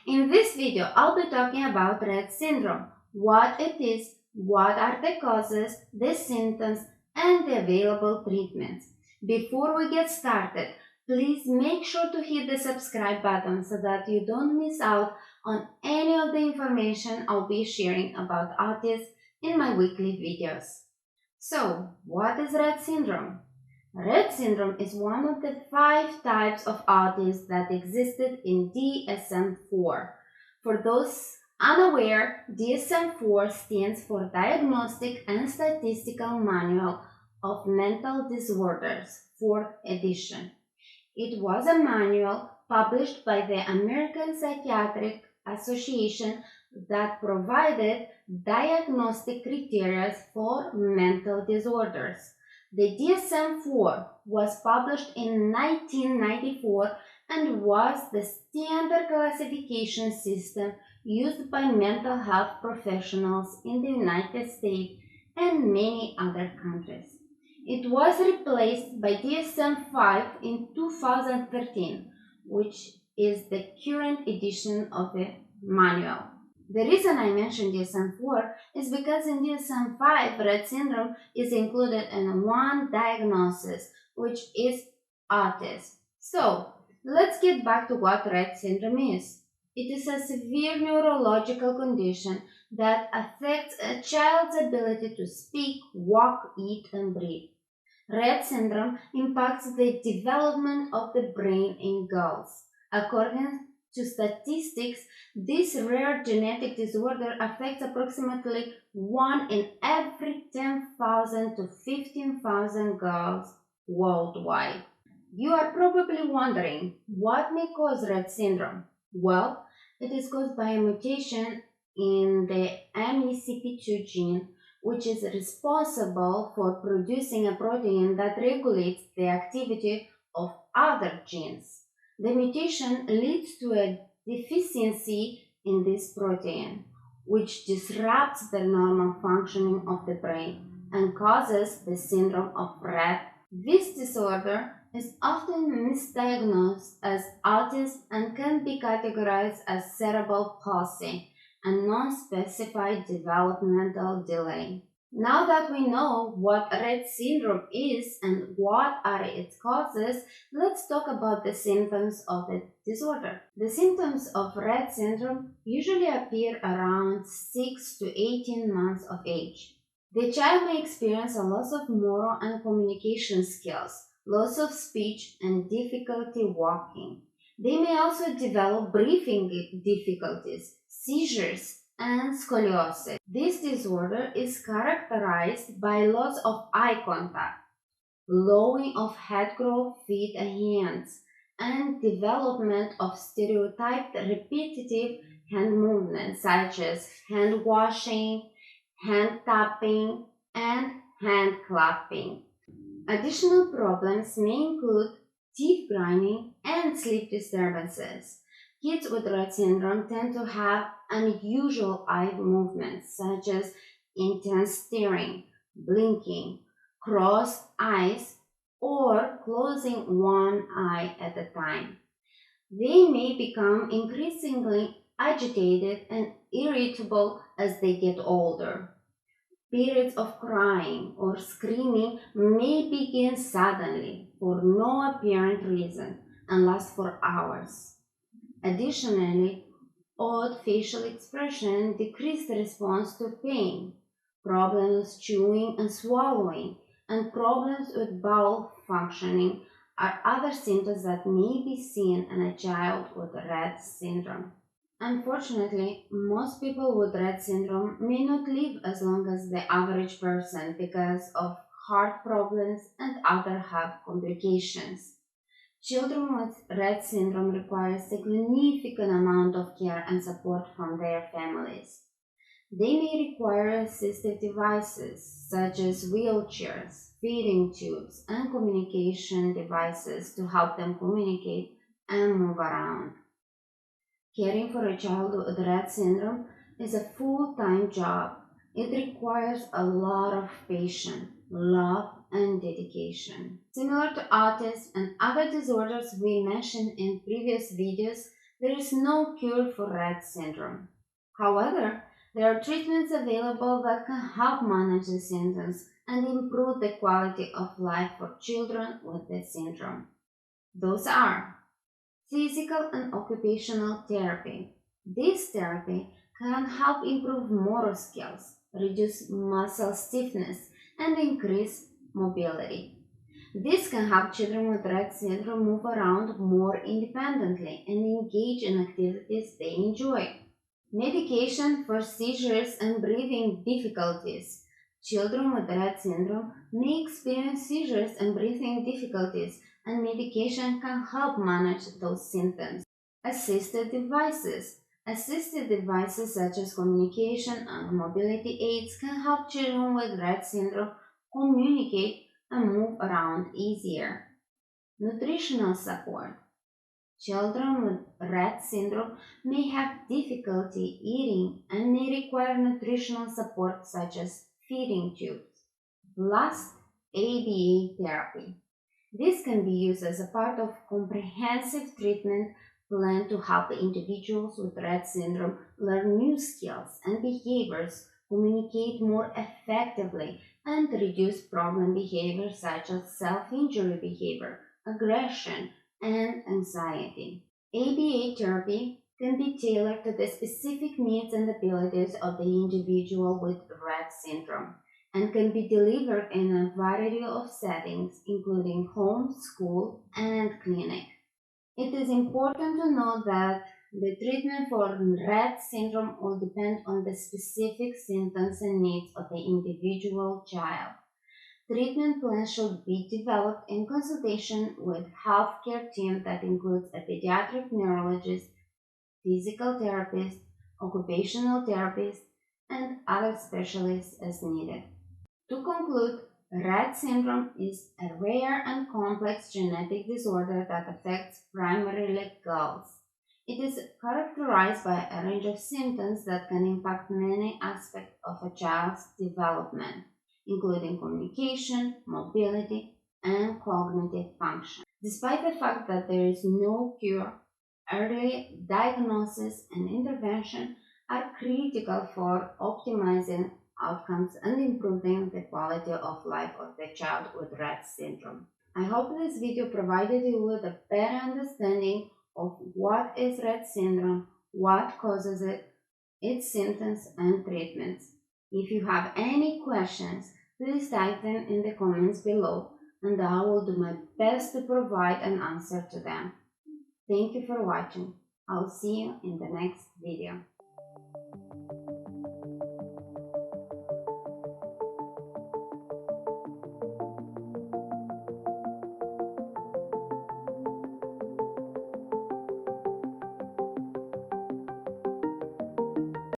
In this video, I'll be talking about Rett syndrome, what it is, what are the causes, the symptoms, and the available treatments. Before we get started, please make sure to hit the subscribe button so that you don't miss out on any of the information I'll be sharing about autism in my weekly videos. So, what is Rett syndrome? Rett syndrome is one of the 5 types of autism that existed in DSM-4. For those unaware, DSM-4 stands for Diagnostic and Statistical Manual of Mental Disorders, 4th edition. It was a manual published by the American Psychiatric Association that provided diagnostic criteria for mental disorders. The DSM-4 was published in 1994 and was the standard classification system used by mental health professionals in the United States and many other countries. It was replaced by DSM-5 in 2013, which is the current edition of the manual. The reason I mentioned DSM-4 is because in DSM-5, Rett syndrome is included in one diagnosis, which is autism. So, let's get back to what Rett syndrome is. It is a severe neurological condition that affects a child's ability to speak, walk, eat, and breathe. Rett syndrome impacts the development of the brain in girls. According to statistics, this rare genetic disorder affects approximately 1 in every 10,000 to 15,000 girls worldwide. You are probably wondering what may cause Rett syndrome. Well, it is caused by a mutation in the MECP2 gene, which is responsible for producing a protein that regulates the activity of other genes. The mutation leads to a deficiency in this protein, which disrupts the normal functioning of the brain and causes the syndrome of Rett. This disorder is often misdiagnosed as autism and can be categorized as cerebral palsy, a non-specified developmental delay. Now that we know what Rett syndrome is and what are its causes, let's talk about the symptoms of the disorder. The symptoms of Rett syndrome usually appear around 6 to 18 months of age. The child may experience a loss of motor and communication skills, loss of speech, and difficulty walking. They may also develop breathing difficulties, seizures, and scoliosis. This disorder is characterized by loss of eye contact, lowering of head growth, feet, and hands, and development of stereotyped repetitive hand movements such as hand washing, hand tapping, and hand clapping. Additional problems may include teeth grinding and sleep disturbances. Kids with Rett syndrome tend to have unusual eye movements such as intense staring, blinking, crossed eyes, or closing one eye at a time. They may become increasingly agitated and irritable as they get older. Periods of crying or screaming may begin suddenly for no apparent reason and last for hours. Additionally, odd facial expression, decreased response to pain, problems chewing and swallowing, and problems with bowel functioning are other symptoms that may be seen in a child with Rett syndrome. Unfortunately, most people with Rett syndrome may not live as long as the average person because of heart problems and other health complications. Children with Rett syndrome require significant amount of care and support from their families. They may require assistive devices such as wheelchairs, feeding tubes, and communication devices to help them communicate and move around. Caring for a child with Rett syndrome is a full-time job. It requires a lot of patience, love, and dedication. Similar to autism and other disorders we mentioned in previous videos, There is no cure for Rett syndrome. However, there are treatments available that can help manage the symptoms and improve the quality of life for children with the syndrome. Those are physical and occupational therapy. This therapy can help improve motor skills, reduce muscle stiffness, and increase mobility. This can help children with Rett syndrome move around more independently and engage in activities they enjoy. Medication for seizures and breathing difficulties. Children with Rett syndrome may experience seizures and breathing difficulties, and medication can help manage those symptoms. Assisted devices. Assisted devices such as communication and mobility aids can help children with Rett syndrome communicate and move around easier. Nutritional support. Children with Rett syndrome may have difficulty eating and may require nutritional support such as feeding tubes. Last, ABA therapy. This can be used as a part of comprehensive treatment plan to help individuals with Rett syndrome learn new skills and behaviors, communicate more effectively, and reduce problem behaviors such as self-injury behavior, aggression, and anxiety. ABA therapy can be tailored to the specific needs and abilities of the individual with Rett syndrome and can be delivered in a variety of settings, including home, school, and clinic. It is important to note that the treatment for Rett syndrome will depend on the specific symptoms and needs of the individual child. Treatment plans should be developed in consultation with healthcare team that includes a pediatric neurologist, physical therapist, occupational therapist, and other specialists as needed. To conclude, Rett syndrome is a rare and complex genetic disorder that affects primarily girls. It is characterized by a range of symptoms that can impact many aspects of a child's development, including communication, mobility, and cognitive function. Despite the fact that there is no cure, early diagnosis and intervention are critical for optimizing outcomes and improving the quality of life of the child with Rett syndrome. I hope this video provided you with a better understanding of what is Rett syndrome, what causes it, its symptoms and treatments. If you have any questions, please type them in the comments below and I will do my best to provide an answer to them. Thank you for watching. I'll see you in the next video.